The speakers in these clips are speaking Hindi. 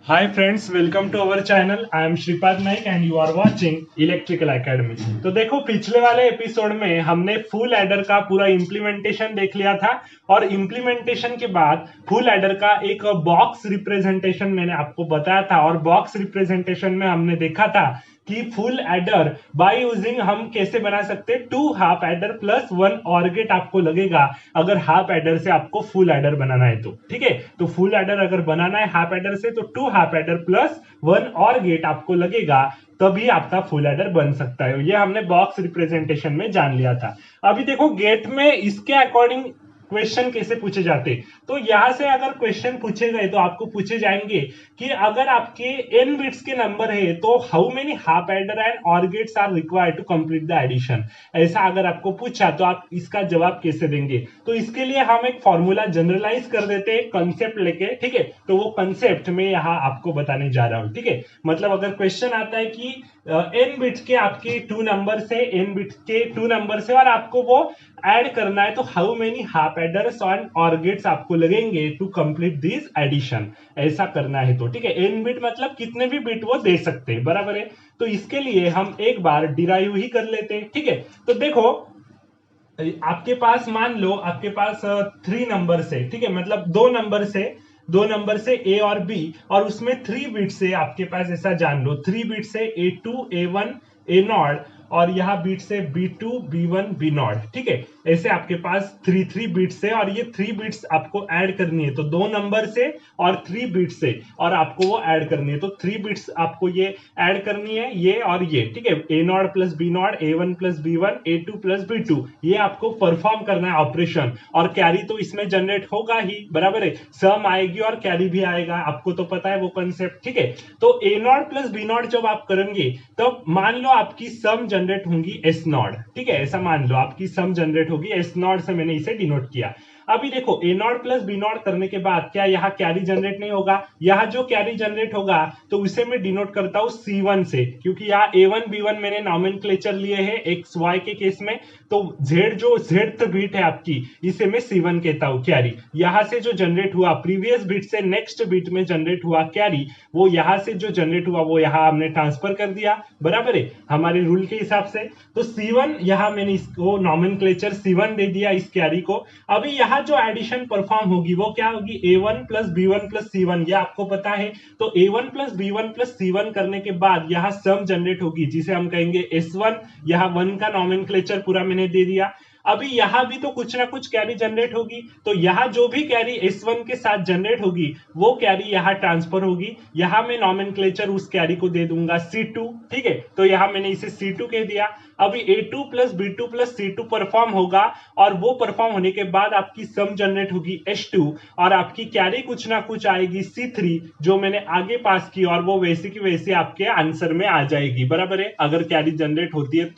Hi friends, welcome to our channel. I am Shripad Naik and you are watching Electrical Academy. तो देखो पिछले वाले एपिसोड में हमने फुल एडर का पूरा इम्प्लीमेंटेशन देख लिया था और इम्प्लीमेंटेशन के बाद फुल एडर का एक बॉक्स रिप्रेजेंटेशन मैंने आपको बताया था और बॉक्स रिप्रेजेंटेशन में हमने देखा था कि फुल एडर बाय यूजिंग हम कैसे बना सकते हैं two half adder plus one OR gate आपको लगेगा अगर हाफ एडर से आपको फुल एडर बनाना है तो ठीक है। तो फुल एडर अगर बनाना है हाफ एडर से तो two half adder plus one OR gate आपको लगेगा तभी आपका फुल एडर बन सकता है। ये हमने बॉक्स रिप्रेजेंटेशन में जान लिया था। अभी देखो गेट में इसके अकॉर्डिंग क्वेश्चन कैसे पूछे जाते, तो यहां से अगर क्वेश्चन पूछे गए तो आपको पूछे जाएंगे कि अगर आपके n बिट्स के नंबर है तो how many half adder and और gates are required to complete the addition. ऐसा अगर आपको पूछा तो आप इसका जवाब कैसे देंगे। तो इसके लिए हम एक फॉर्मूला जनरलाइज कर देते हैं कंसेप्ट लेके, ठीक है। तो वो कंसेप्ट में यहाँ आपको बताने जा रहा हूं, ठीक है। मतलब अगर क्वेश्चन आता है कि n बिट्स के आपके टू नंबर से n बिट्स के टू नंबर से और आपको वो ऐड करना है तो how many half adders and और गेट्स आपको लगेंगे टू कंप्लीट दिस एडिशन। ऐसा करना है तो ठीक है। n बिट मतलब कितने भी बिट वो दे सकते हैं, बराबर है। तो इसके लिए हम एक बार डिराइव ही कर लेते हैं, ठीक है। तो देखो आपके पास मान लो आपके पास थ्री नंबर से, ठीक है, मतलब दो नंबर से ए और बी और उसमें थ्री बिट से आपके पास ऐसा जान लो थ्री बिट से A2 A1 A0 और यहाँ बीट से B2 B1 B0, ठीक है। ऐसे आपके पास थ्री बिट्स है और ये थ्री बिट्स आपको ऐड करनी है तो दो नंबर से और थ्री बिट्स से और आपको वो ऐड करनी है तो थ्री बिट्स आपको ये ऐड करनी है ये और ये, ठीक है। A0 plus B0 A1 plus B1 A2 plus B2 ये आपको परफॉर्म करना है ऑपरेशन और कैरी तो इसमें जनरेट होगा ही, बराबर है। सम आएगी और कैरी भी आएगा, आपको तो पता है वो कंसेप्ट, ठीक है। तो A0 प्लस B0 जब आप करेंगे तो मान लो आपकी सम जनरेट होंगी S0, ठीक है। ऐसा मान लो आपकी सम जनरेट होगी S0 से, मैंने इसे डिनोट किया। अभी देखो A0 प्लस B0 करने के बाद क्या यहाँ कैरी जनरेट नहीं होगा। यहाँ जो कैरी जनरेट होगा तो उसे मैं डिनोट करता हूं C1 से, क्योंकि यहाँ A1 B1 मैंने नॉमेनक्लेचर लिए हैं एक्स वाई के केस में। तो Z जो Z बीट है आपकी इसे मैं C1 कहता हूं कैरी। यहां से जो जनरेट हुआ प्रीवियस बीट से नेक्स्ट बीट में जनरेट हुआ कैरी, वो यहां से जो जनरेट हुआ वो यहां हमने ट्रांसफर कर दिया, बराबर है, हमारे रूल के हिसाब से। तो C1 यहां मैंने इसको नॉमेनक्लेचर C1 दे दिया इस कैरी को। अभी यहाँ जो एडिशन परफॉर्म होगी वो क्या होगी A1 plus B1 plus C1, ये आपको पता है। तो A1 plus B1 plus C1 करने के बाद यहाँ सम जनरेट होगी जिसे हम कहेंगे S1। यहाँ 1 का नॉमेनक्लेचर पूरा मैंने दे दिया। अभी यहां भी तो कुछ ना कुछ कैरी जनरेट होगी तो यहां जो भी कैरी S1 के साथ जनरेट होगी वो कैरी यहां ट्रांसफर होगी। यहां मैं नॉमेनक्लेचर उस कैरी को दे दूंगा C2, ठीक है। तो यहां मैंने इसे C2 कह दिया। अभी A2 plus B2 plus C2 perform होगा और वो परफॉर्म होने के बाद आपकी सम जनरेट होगी S2 और आपकी कैरी कुछ ना कुछ आएगी C3 जो मैंने आगे पास की और वो वैसे की वैसे आपके आंसर में आ जाएगी, बराबर है, अगर कैरी जनरेट होती है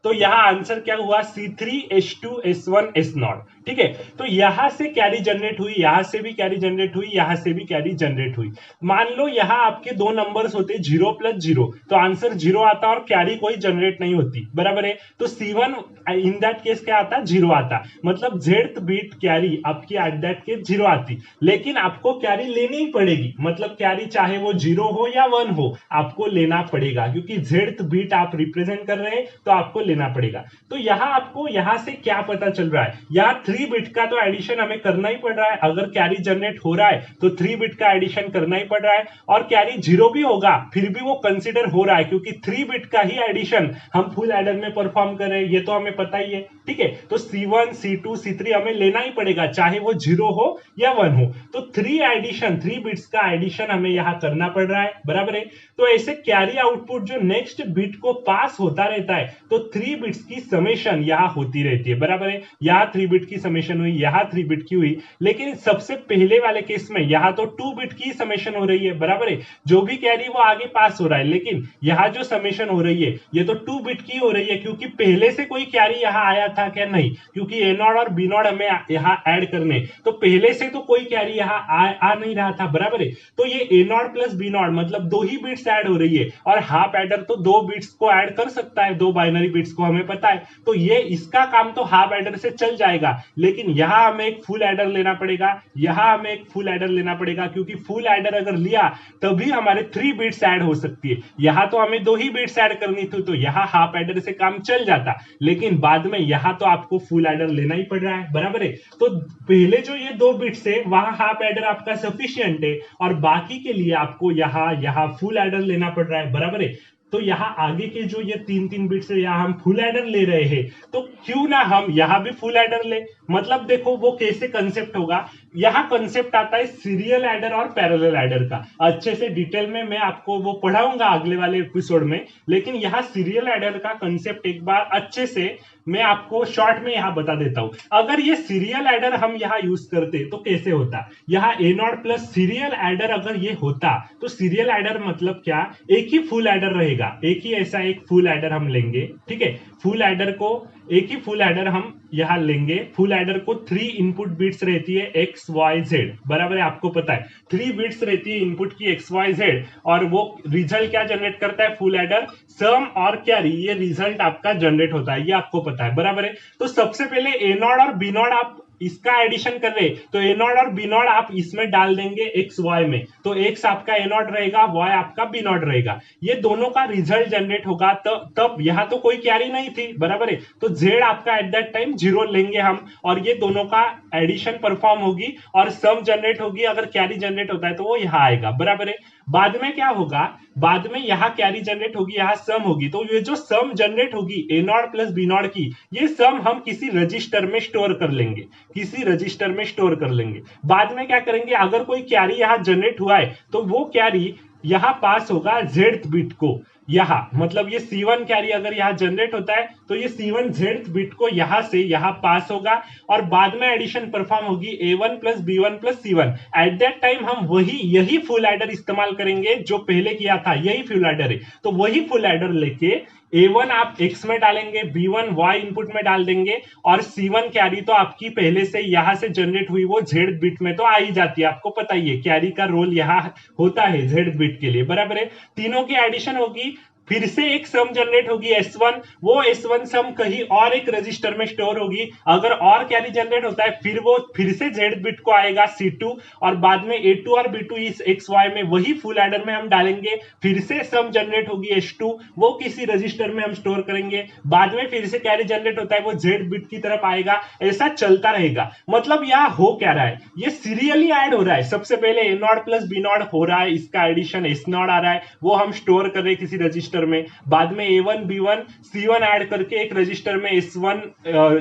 तो यहां आंसर क्या हुआ C3 H2 S1 S0, ठीक है। तो यहां से कैरी जनरेट हुई, यहां से भी कैरी जनरेट हुई, यहां से भी कैरी जनरेट हुई। मान लो यहां आपके दो नंबर्स होते 0 प्लस 0 तो आंसर 0 आता और कैरी कोई जनरेट नहीं होती, बराबर है। तो C1 इन दैट केस क्या आता 0 आता, मतलब जेड बीट कैरी आपकी एट दैट केस 0 आती। लेकिन आपको कैरी लेनी ही पड़ेगी, मतलब कैरी चाहे वो 0 हो या 1 हो आपको लेना पड़ेगा, क्योंकि जेड बीट आप रिप्रेजेंट कर रहे हैं तो आपको लेना पड़ेगा। तो यहां आपको यहां से क्या पता चल रहा है, यहां थ्री बिट का तो एडिशन हमें करना ही पड़ रहा है। अगर कैरी जनरेट हो रहा है तो थ्री बिट का एडिशन करना ही पड़ रहा है और कैरी 0 भी होगा फिर भी वो कंसीडर हो रहा है क्योंकि थ्री बिट का ही एडिशन हम फुल एडर में परफॉर्म कर रहे हैं, ये तो हमें पता ही है, ठीक है। तो C1 C2 C3 हमें लेना ही पड़ेगा चाहे वो 0 हो या 1 हो। तो थ्री बिट्स का एडिशन हमें यहां करना पड़ रहा है, बराबर है। तो ऐसे कैरी आउटपुट जो नेक्स्ट बिट को पास होता रहता है तो थ्री बिट्स की समेशन यहां होती रहती है, बराबर है। यहां थ्री बिट की समेशन हुई, यहां थ्री बिट की हुई, लेकिन सबसे पहले वाले केस में यहां तो टू बिट की समेशन हो रही है, बराबर है। जो भी कैरी वो आगे पास हो रहा है, लेकिन यहां जो समेशन हो रही है ये तो टू बिट की हो रही है, क्योंकि पहले से कोई कैरी यहाँ आया था क्या? नहीं, क्योंकि ए नॉट और बी नॉट हमें यहाँ ऐड करने, तो पहले से तो कोई कैरी यहाँ आ नहीं रहा था, बराबर है। तो ये ए नॉट प्लस बी नॉट मतलब 2 ही बिट्स ऐड हो रही है, और हाफ एडर तो 2 बिट्स को ऐड कर सकता है, 2 बाइनरी बिट्स को, हमें पता है। तो ये इसका काम तो हाफ एडर से चल जाएगा, लेकिन यहाँ हमें एक फुल एडर लेना पड़ेगा, यहाँ हमें एक फुल एडर लेना पड़ेगा, क्योंकि फुल एडर अगर लिया तभी हमारे 3 बिट्स ऐड हो सकती है। यहाँ तो हमें 2 ही बिट्स ऐड करनी थी, तो यहाँ हाफ एडर से काम चल जाता, लेकिन बाद में यहाँ तो आपको फुल एडर लेना ही पड़ रहा है, बराबर है। तो पहले जो ये 2 बिट्स है वहां हाफ एडर आपका सफिशिएंट है, और बाकी के लिए आपको यहाँ फुल एडर लेना पड़ रहा है, बराबर है। तो यहाँ आगे के जो ये 3 बिट्स है यहाँ हम फुल एडर ले रहे हैं, तो क्यों ना हम यहाँ भी फुल एडर ले। मतलब देखो वो कैसे कंसेप्ट होगा, यहाँ कंसेप्ट आता है सीरियल एडर और पैरेलल एडर का। अच्छे से डिटेल में मैं आपको वो पढ़ाऊंगा अगले वाले एपिसोड में, लेकिन यहाँ सीरियल एडर का कंसेप्ट एक बार अच्छे से मैं आपको शॉर्ट में यहाँ बता देता हूँ। अगर ये सीरियल एडर हम यहाँ यूज करते तो कैसे होता, यहाँ ए नॉट प्लस सीरियल एडर अगर ये होता, तो सीरियल एडर मतलब क्या, एक ही फुल एडर रहेगा, एक ही ऐसा एक फुल एडर हम लेंगे, ठीक है। फुल एडर को एक ही फुल एडर हम यहाँ लेंगे। फुल एडर को 3 इनपुट बिट्स रहती है एक्स वाई जेड, बराबर है, आपको पता है 3 बिट्स रहती है इनपुट की एक्स वाई जेड, और वो रिजल्ट क्या जनरेट करता है, फुल एडर सम और कैरी, ये रिजल्ट आपका जनरेट होता है, ये आपको पता है, बराबर है। तो सबसे पहले ए नॉट और बी नॉट आप इसका एडिशन कर रहे, तो ए नॉट और बी नॉट आप इसमें डाल देंगे एक्स वाई में, तो एक्स आपका ए नॉट रहेगा, वाई आपका बी नॉट रहेगा, ये दोनों का रिजल्ट जनरेट होगा। तब यहाँ तो कोई कैरी नहीं थी, बराबर है, तो जेड आपका एट दैट टाइम 0 लेंगे हम, और ये दोनों का एडिशन परफॉर्म होगी और सम जनरेट होगी। अगर कैरी जनरेट होता है तो वो यहाँ आएगा, बराबर है। बाद में क्या होगा, बाद में यहाँ कैरी जनरेट होगी, यहाँ सम होगी, तो ये जो सम जनरेट होगी ए नॉट प्लस बी नॉट की, ये सम हम किसी रजिस्टर में स्टोर कर लेंगे, किसी रजिस्टर में स्टोर कर लेंगे। बाद में क्या करेंगे, अगर कोई कैरी यहाँ जनरेट हुआ है तो वो कैरी यहाँ पास होगा जेड बिट को, यहाँ मतलब ये C1 कैरी अगर यहाँ जनरेट होता है तो ये C1 जेड बिट को यहाँ से यहाँ पास होगा, और बाद में एडिशन परफॉर्म होगी A1 plus B1 plus C1। At that time हम यही फुल एडर इस्तेमाल करेंगे जो पहले किया था, यही फुल एडर है, तो वही फुल एडर लेके A1 आप X में डालेंगे, B1 Y इनपुट में डाल देंगे, और C1 कैरी तो आपकी पहले से यहां से जनरेट हुई वो Z बिट में तो आ ही जाती है, आपको पता ही है कैरी का रोल यहाँ होता है Z बिट के लिए, बराबर है। तीनों की एडिशन होगी, फिर से एक सम जनरेट होगी S1, वो S1 सम कहीं और एक रजिस्टर में स्टोर होगी। अगर और कैरी जनरेट होता है फिर वो फिर से Z बिट को आएगा C2, और बाद में A2 और B2 इस XY में वही फुल एडर में हम डालेंगे, फिर से सम जनरेट होगी S2, वो किसी रजिस्टर में हम स्टोर करेंगे। बाद में फिर से कैरी जनरेट होता है वो Z बिट की तरफ आएगा, ऐसा चलता रहेगा। मतलब यहाँ हो क्या रहा है, ये सीरियली ऐड हो रहा है। सबसे पहले A not plus B not हो रहा है, इसका एडिशन S नॉट आ रहा है, वो हम स्टोर कर रहे हैं किसी रजिस्टर में। बाद में A1 B1 C1 ऐड करके एक रजिस्टर में S1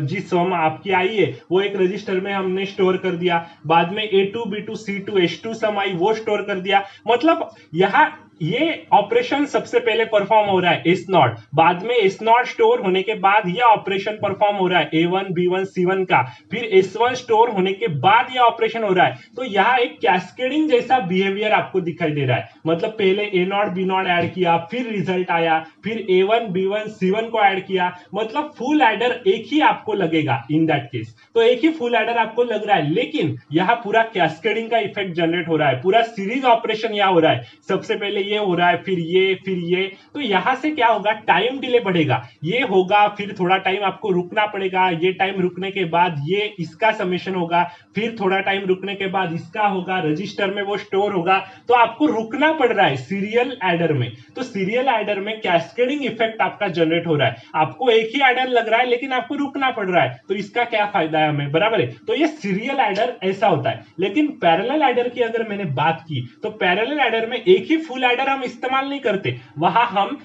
जी सम आपकी आई है वो एक रजिस्टर में हमने स्टोर कर दिया। बाद में A2 B2 C2 H2 सम आई वो स्टोर कर दिया। मतलब यहाँ ये ऑपरेशन सबसे पहले परफॉर्म हो रहा है एस नॉट, बाद में एस नॉट स्टोर होने के बाद ये ऑपरेशन परफॉर्म हो रहा है A1 B1 C1 का, फिर S1 स्टोर होने के बाद ये ऑपरेशन हो रहा है। तो यहाँ एक कैस्केडिंग जैसा बिहेवियर आपको दिखाई दे रहा है। मतलब पहले A not B not add किया, फिर रिजल्ट आया, फिर A1 B1 C1 को ऐड किया, मतलब फुल एडर एक ही आपको लगेगा इन दैट केस। तो एक ही फुल एडर आपको लग रहा है, लेकिन यहाँ पूरा कैस्केडिंग का इफेक्ट जनरेट हो रहा है, पूरा सीरीज ऑपरेशन यहाँ हो रहा है। सबसे पहले ये हो रहा है, फिर ये, तो यहां से क्या होगा, टाइम डिले बढ़ेगा। ये होगा, फिर थोड़ा टाइम आपको रुकना पड़ेगा, ये टाइम रुकने के बाद ये इसका समेशन होगा, फिर थोड़ा टाइम रुकने के बाद इसका होगा, रजिस्टर में वो स्टोर होगा। तो आपको रुकना पड़ रहा है सीरियल एडर में। तो सीरियल एडर में कैस्केडिंग इफेक्ट आपका जनरेट हो रहा है। आपको एक ही एडर लग रहा है लेकिन आपको रुकना पड़ रहा है, तो इसका क्या फायदा है हमें, बराबर है। तो ये सीरियल एडर ऐसा होता है। लेकिन पैरेलल एडर की अगर मैंने बात की तो पैरेलल एडर में एक ही फुल एडर हम इस्तेमाल नहीं करते, वहां हम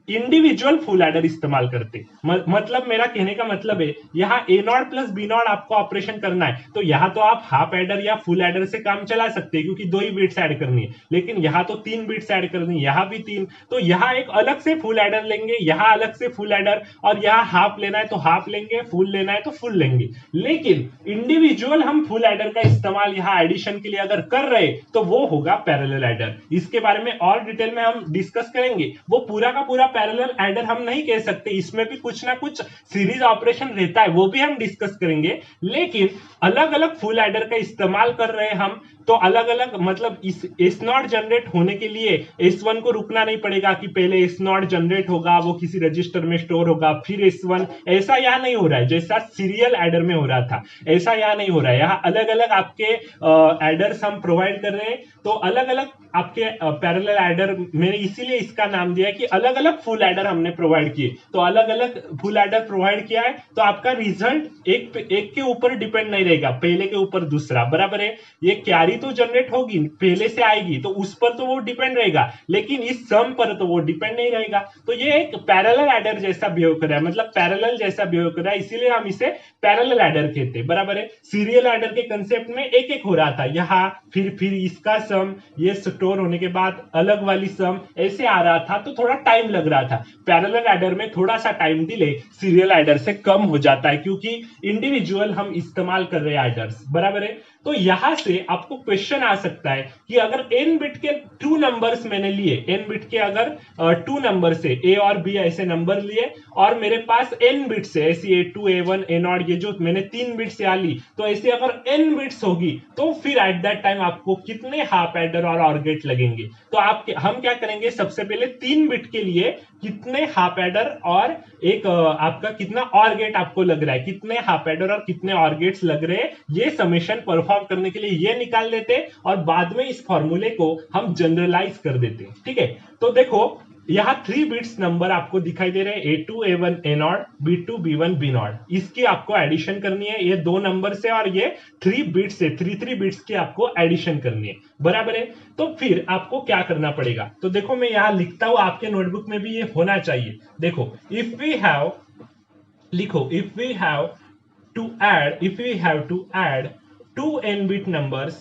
इंडिविजुअल फुल एडर इस्तेमाल करते। मतलब मेरा कहने का मतलब है यहाँ A not plus B not आपको ऑपरेशन करना है, तो यहाँ तो आप हाफ एडर या फुल एडर से काम चला सकते हैं क्योंकि 2 ही बिट्स ऐड करनी है। लेकिन यहाँ तो 3 बिट्स ऐड करनी है, यहाँ भी 3, तो यहाँ एक अलग से फुल एडर लेंगे, यहाँ अलग से फुल एडर, और यहाँ हाफ लेना है तो हाफ लेंगे, फुल लेना है तो फुल लेंगे। लेकिन इंडिविजुअल हम फुल एडर का इस्तेमाल यहाँ एडिशन के लिए अगर कर रहे तो वो होगा पैरेलल एडर। इसके बारे में और डिटेल में हम डिस्कस करेंगे। वो पूरा का पूरा पैरेलल एडर हम नहीं कह सकते, इसमें भी कुछ ना कुछ सीरीज ऑपरेशन रहता है, वो भी हम डिस्कस करेंगे। लेकिन अलग अलग फुल एडर का इस्तेमाल कर रहे हैं हम, तो अलग अलग मतलब इस एस नॉट जनरेट होने के लिए S1 को रुकना नहीं पड़ेगा कि पहले एस नॉट जनरेट होगा, वो किसी रजिस्टर में स्टोर होगा, फिर S1, ऐसा यहाँ नहीं हो रहा है जैसा सीरियल एडर में हो रहा था, ऐसा यहाँ नहीं हो रहा है। यहाँ अलग अलग आपके एडर्स हम प्रोवाइड कर रहे हैं, तो अलग अलग आपके पैरेलल एडर, मैंने इसीलिए इसका नाम दिया कि अलग अलग फुल एडर हमने प्रोवाइड किए, तो अलग अलग फुल एडर प्रोवाइड किया है, तो आपका रिजल्ट एक के ऊपर डिपेंड नहीं रहेगा, पहले के ऊपर दूसरा, बराबर है। ये कैरी तो जनरेट होगी, पहले से आएगी, तो उस पर तो वो डिपेंड रहेगा, लेकिन इस सम पर तो वो डिपेंड नहीं रहेगा। तो ये एक पैरेलल एडर जैसा बिहेव कर रहा है, मतलब पैरेलल जैसा बिहेव कर रहा है, इसीलिए हम इसे पैरेलल एडर कहते हैं, बराबर है। सीरियल एडर के कंसेप्ट में एक एक हो रहा था, यहाँ फिर इसका सम, ये स्टोर होने के बाद अलग वाली सम, ऐसे आ रहा था, तो थोड़ा टाइम लग रहा था। पैरेलल एडर में थोड़ा सा टाइम डिले सीरियल एडर से कम हो जाता है, क्योंकि इंडिविजुअल हम इस्तेमाल कर रहे हैं एडर्स, बराबर है। तो यहां से आपको क्वेश्चन आ सकता है कि अगर n बिट के 2 नंबर्स मैंने लिए, n बिट के अगर 2 नंबर से a और b ऐसे नंबर लिए, और मेरे पास n बिट्स है, ऐसी a2 a1 a0, ये जो मैंने 3 बिट्स यहाँ ली, तो ऐसे अगर n बिट्स होगी, तो फिर एट दैट टाइम आपको कितने हाफ एडर और गेट लगेंगे। तो हम क्या करेंगे, सबसे पहले 3 बिट के लिए कितने हाफ एडर और एक आपका कितना और गेट आपको लग रहा है, कितने हाफ एडर और कितने और गेट्स लग रहे हैं, ये समेशन परफॉर्म करने के लिए ये निकाल लेते हैं, और बाद में इस फॉर्मूले को हम जनरलाइज कर देते हैं, ठीक है। तो देखो यहाँ 3 बिट्स नंबर आपको दिखाई दे रहे हैं, A2 A1 A0 B2 B1 B0, इसकी आपको एडिशन करनी है, ये 2 नंबर से और ये 3 बिट्स से 3 बिट्स की आपको एडिशन करनी है, बराबर है। तो फिर आपको क्या करना पड़ेगा, तो देखो मैं यहाँ लिखता हूं, आपके नोटबुक में भी ये होना चाहिए। देखो इफ वी हैव, लिखो if we have to add 2 n bit numbers,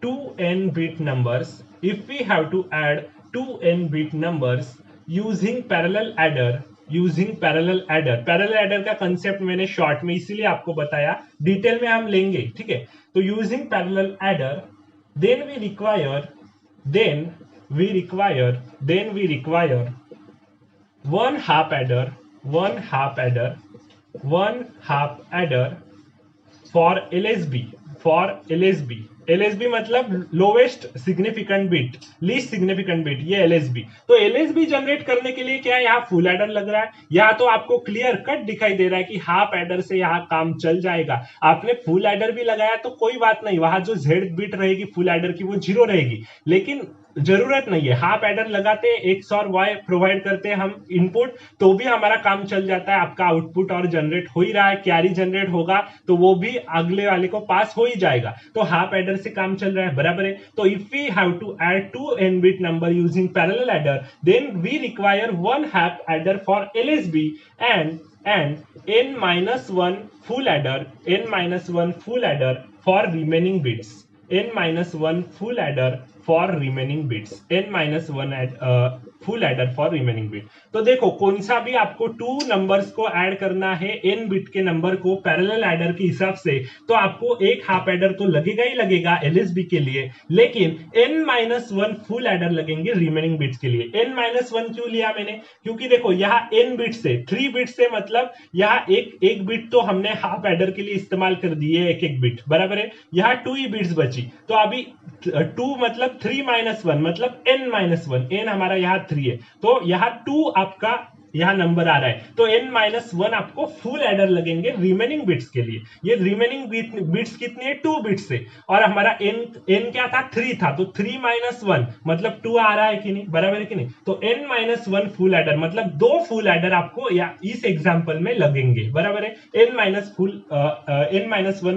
2 n bit numbers, if we have to add 2 n bit numbers using parallel adder का कंसेप्ट मैंने शॉर्ट में इसीलिए आपको बताया, डिटेल में हम लेंगे, ठीक है। तो using parallel adder, then we require one half adder for LSB मतलब lowest significant bit, least significant bit, ये LSB। तो LSB जनरेट करने के लिए क्या है, यहाँ फुल एडर लग रहा है, यहाँ तो आपको क्लियर कट दिखाई दे रहा है कि हाफ एडर से यहाँ काम चल जाएगा। आपने फुल एडर भी लगाया तो कोई बात नहीं, वहां जो Z बिट रहेगी फुल एडर की वो 0 रहेगी, लेकिन जरूरत नहीं है, हाफ एडर लगाते X और Y प्रोवाइड करते हैं हम इनपुट, तो भी हमारा काम चल जाता है, आपका आउटपुट और जनरेट हो ही रहा है, कैरी जनरेट होगा तो वो भी अगले वाले को पास हो ही जाएगा, तो हाफ एडर से काम चल रहा है, बराबर है। तो if we have to add 2 n bit number using parallel adder, then we require 1 half adder for LSB and n-1 full adder for remaining bits, n-1 full adder for remaining bits, n-1 full adder for remaining bit. तो देखो कौन सा भी आपको 2 नंबर्स को ऐड करना है n बिट के नंबर को पैरेलल एडर के हिसाब से, तो आपको एक हाफ एडर तो लगेगा ही लगेगा LSB के लिए, लेकिन n-1 फुल एडर लगेंगे रिमेनिंग बिट्स के लिए। n-1 क्यों लिया मैंने, क्योंकि देखो यहाँ n बिट से 3 बिट से, मतलब यहाँ एक बिट तो हमने हाफ एडर के लिए इस्तेमाल कर दिए, एक बिट, बराबर है। यहाँ 2 ही बिट्स बची, तो अभी 2 मतलब 3-1 मतलब n-1, n हमारा यहाँ 3 है, तो यहाँ 2 आपका यहाँ नंबर आ रहा है, तो n-1 आपको फुल एडर लगेंगे रिमेनिंग बिट्स के लिए। ये रिमेनिंग बिट्स कितने हैं, 2 बिट्स से, और हमारा n क्या था, 3 था, तो 3-1 मतलब 2 आ रहा है कि नहीं, बराबर है कि नहीं। तो n-1 फुल एडर मतलब 2 फुल एडर आपको या इस एग्जांपल में लगेंगे, बराबर है। n-1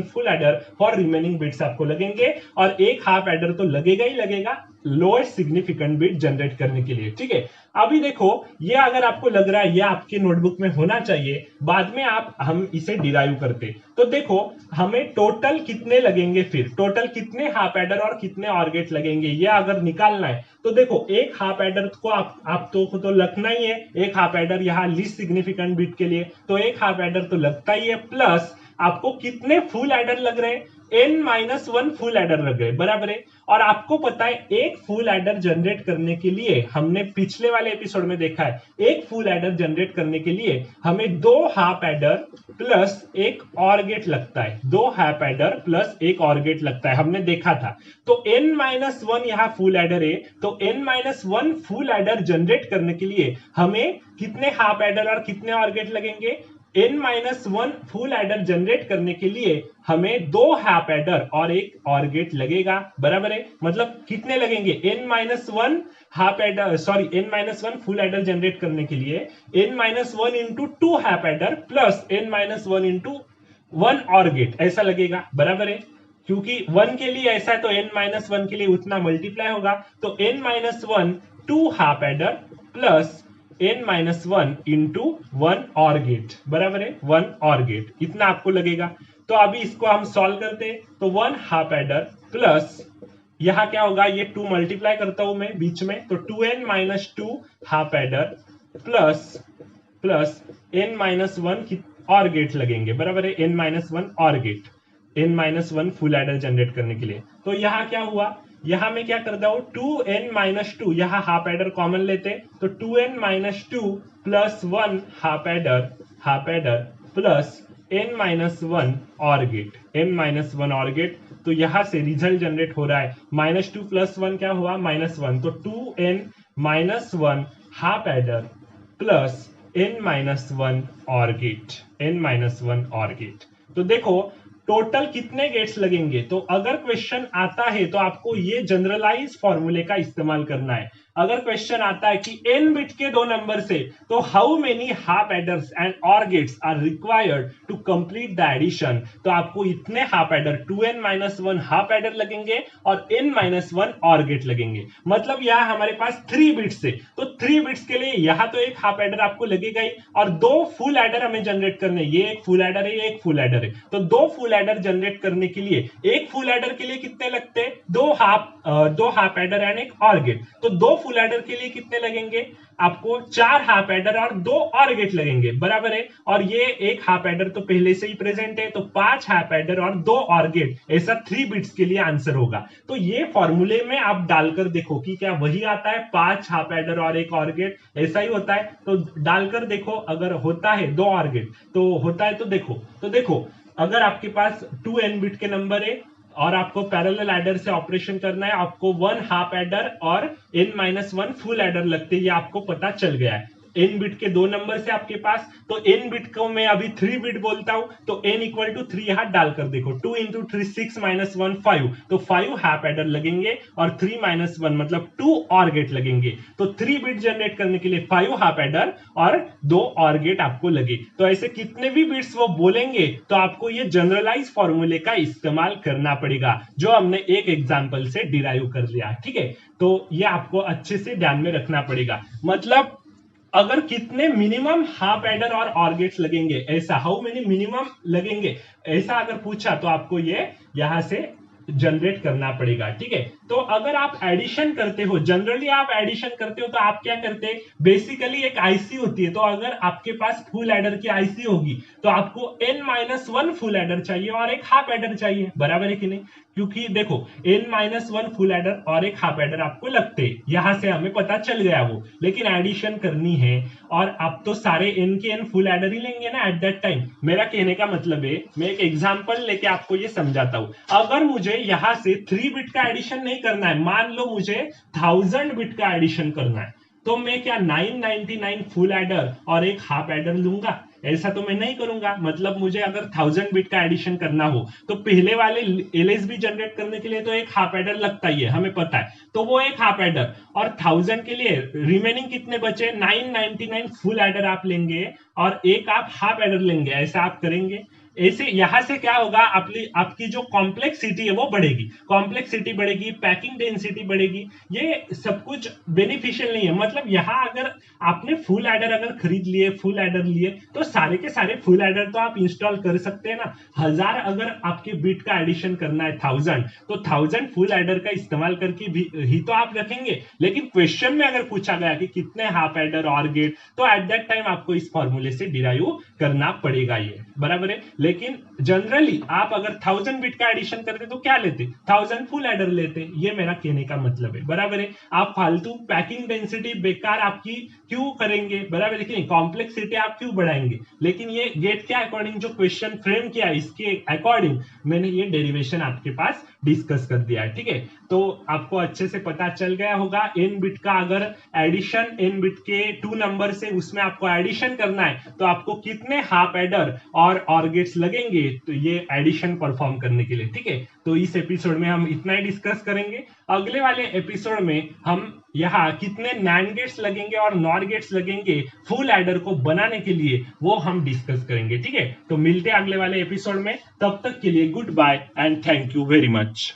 full adder for remaining bits आपको लगेंगे, और एक हाफ एडर तो लगेगा ही लगेगा लोएस्ट सिग्निफिकेंट बिट जनरेट करने के लिए, ठीक है। अभी देखो ये अगर आपको लग रहा है ये आपके नोटबुक में होना चाहिए, बाद में हम इसे डिराइव करते, तो देखो हमें टोटल कितने लगेंगे, फिर टोटल कितने हाफ एडर और कितने और गेट लगेंगे, ये अगर निकालना है, तो देखो एक हाफ एडर को आप तो लगना ही है, एक हाफ एडर यहाँ लीस्ट सिग्निफिकेंट बिट के लिए, तो एक हाफ एडर तो लगता ही है, प्लस आपको कितने फुल एडर लग रहे हैं, n-1 फुल एडर लग गए, बराबर है। और आपको पता है एक फुल एडर जनरेट करने के लिए, हमने पिछले वाले एपिसोड में देखा है, एक फुल एडर जनरेट करने के लिए हमें 2 हाफ एडर प्लस एक और गेट लगता है, 2 हाफ एडर प्लस एक और गेट लगता है, हमने देखा था। तो n-1 यहां फुल एडर है, तो n-1 फुल एडर जनरेट करने के लिए हमें कितने हाफ एडर और कितने और गेट लगेंगे? n-1 फुल एडर जनरेट करने के लिए हमें 2 हाफ एडर और एक और गेट लगेगा, बराबर है। मतलब कितने लगेंगे? n-1 half adder, sorry n-1 full adder generate करने के लिए n-1 into 2 half adder plus n-1 into 1 और गेट, ऐसा लगेगा, बराबर है। क्योंकि 1 के लिए ऐसा है तो n-1 के लिए उतना मल्टीप्लाई होगा, तो n-1 2 half adder plus n-1 into 1 और गेट, बराबर है, 1 और गेट, इतना आपको लगेगा। तो अभी इसको हम सॉल्व करते हैं, तो 1 हाफ एडर प्लस यहां क्या होगा, ये 2 मल्टीप्लाई करता हूं मैं बीच में, तो 2n-2 half adder plus n-1 और गेट लगेंगे, बराबर है, n-1 और gate, n-1 full adder generate करने के लिए। तो यहां क्या हुआ, यहां मैं क्या करता हूं, 2n-2, यहां हाफ एडर कॉमन लेते, तो 2n-2 plus 1 half adder plus n-1 और गेट, n-1 और गेट। तो यहां से रिजल्ट जनरेट हो रहा है, -2 प्लस 1 क्या हुआ, -1, तो 2n-1 half adder plus n-1 और गेट, n-1 और गेट। तो देखो टोटल कितने गेट्स लगेंगे। तो अगर क्वेश्चन आता है तो आपको ये जनरलाइज फॉर्मूले का इस्तेमाल करना है। अगर क्वेश्चन आता है कि n बिट के 2 नंबर से, तो how many half adders and और gates are required to complete the addition, तो आपको इतने half adder 2n-1 half adder लगेंगे और n-1 और गेट लगेंगे। मतलब यहां हमारे पास 3 बिट्स है, तो 3 बिट्स के लिए यहां तो एक हाफ एडर आपको लगेगा ही, और 2 फुल एडर हमें जनरेट करने, ये एक फुल एडर है, ये एक फुल एडर है, तो 2 फुल एडर जनरेट करने के लिए, एक फुल एडर के लिए कितने लगते हैं, 2 हाफ एडर एंड एक और गेट। तो 2 फुल एडर के लिए कितने लगेंगे, आपको 4 हाफ एडर और 2 और गेट लगेंगे, बराबर है। और ये एक हाफ एडर तो पहले से ही प्रेजेंट है, तो 5 हाफ एडर और 2 और गेट, ऐसा 3 बिट्स के लिए आंसर होगा। तो ये फॉर्मूले में आप डालकर देखो कि क्या वही आता है, 5 हाफ एडर और एक और गेट, ऐसा ही होता है। तो डालकर देखो, अगर होता है 2 और गेट तो होता है, तो देखो अगर आपके पास 2n बिट के नंबर है और आपको पैरेलल एडर से ऑपरेशन करना है, आपको 1 हाफ एडर और n-1 फुल एडर लगते हैं, ये आपको पता चल गया है। n बिट के 2 नंबर से आपके पास, तो n बिट को मैं अभी 3 बिट बोलता हूं, तो n इक्वल टू 3 यहां डालकर देखो, 2 इंटू 3 6 माइनस 1 5, तो 5 हाफ एडर लगेंगे और 3 माइनस 1 मतलब 2 और गेट लगेंगे। तो 3 बिट जनरेट करने के लिए 5 हाफ एडर और 2 और गेट आपको लगे। तो ऐसे कितने भी बिट्स वो बोलेंगे तो आपको ये जनरलाइज फॉर्मूले का इस्तेमाल करना पड़ेगा, जो हमने एक एग्जांपल से डिराइव कर लिया, ठीक है। तो ये आपको अच्छे से ध्यान में रखना पड़ेगा। मतलब अगर कितने मिनिमम हाफ एडर और गेट्स लगेंगे, ऐसा हाउ मेनी मिनिमम लगेंगे, ऐसा अगर पूछा तो आपको ये यहां से जनरेट करना पड़ेगा, ठीक है। तो अगर आप एडिशन करते हो, जनरली आप एडिशन करते हो तो आप क्या करते हैं, बेसिकली एक आईसी होती है, तो अगर आपके पास फुल एडर की आईसी होगी तो आपको n-1 फुल एडर चाहिए और एक हाफ एडर चाहिए, बराबर है कि नहीं। क्योंकि देखो n-1 फुल एडर और एक हाफ एडर आपको लगते हैं, यहां से हमें पता चल गया वो, लेकिन एडिशन करनी है और आप तो सारे n के n फुल एडर ही लेंगे ना एट दैट टाइम। मेरा कहने का मतलब है, मैं एक एग्जांपल लेके आपको ये समझाता हूं। अगर मुझे यहां से 3 बिट का एडिशन नहीं करना है, मान लो मुझे 1000 बिट का एडिशन करना है, तो मैं क्या 999 फुल एडर और एक हाफ एडर लूंगा, ऐसा तो मैं नहीं करूंगा। मतलब मुझे अगर 1000 बिट का एडिशन करना हो तो पहले वाले एलएसबी जनरेट करने के लिए तो एक हाफ एडर लगता ही है, हमें पता है, तो वो एक हाफ एडर, और 1000 के लिए रिमेनिंग कितने बचे, 999 फुल एडर आप लेंगे और एक आप हाफ एडर लेंगे, ऐसा आप करेंगे। ऐसे यहां से क्या होगा, आपकी जो कॉम्प्लेक्सिटी है वो बढ़ेगी, कॉम्प्लेक्सिटी बढ़ेगी, पैकिंग डेंसिटी बढ़ेगी, ये सब कुछ बेनिफिशियल नहीं है। मतलब यहां अगर आपने फुल एडर अगर खरीद लिए, फुल एडर लिए, तो सारे के सारे फुल एडर तो आप इंस्टॉल कर सकते हैं ना। 1000 अगर आपके बिट का एडिशन करना है 1000, तो 1000 फुल एडर का इस्तेमाल करके ही तो आप रखेंगे। लेकिन क्वेश्चन में अगर पूछा गया कि कितने हाफ एडर और गेट, तो एट दैट टाइम आपको इस फॉर्मूले से डिराइव करना पड़ेगा, ये बराबर है। लेकिन जनरली आप अगर 1000 बिट का एडिशन करते तो क्या लेते, 1000 फुल एडर लेते। ये मेरा कहने का मतलब है, बराबर है। आप फालतू पैकिंग डेंसिटी बेकार आपकी क्यों करेंगे, बराबर है कि नहीं, कॉम्प्लेक्सिटी आप क्यों बढ़ाएंगे। लेकिन ये गेट के अकॉर्डिंग जो क्वेश्चन फ्रेम किया इसके अकॉर्डिंग मैंने ये डेरिवेशन आपके पास डिस्कस कर दिया है, ठीक है। तो आपको अच्छे से पता चल गया होगा n बिट का अगर एडिशन n बिट के 2 नंबर से उसमें आपको एडिशन करना है तो आपको कितने हाफ एडर और गेट्स लगेंगे तो ये एडिशन परफॉर्म करने के लिए, ठीक है। तो इस एपिसोड में हम इतना ही डिस्कस करेंगे। अगले वाले एपिसोड में हम यहाँ कितने नैंड गेट्स लगेंगे और नॉर गेट्स लगेंगे फुल एडर को बनाने के लिए वो हम डिस्कस करेंगे, ठीक है। तो मिलते हैं अगले वाले एपिसोड में, तब तक के लिए goodbye and thank you very much.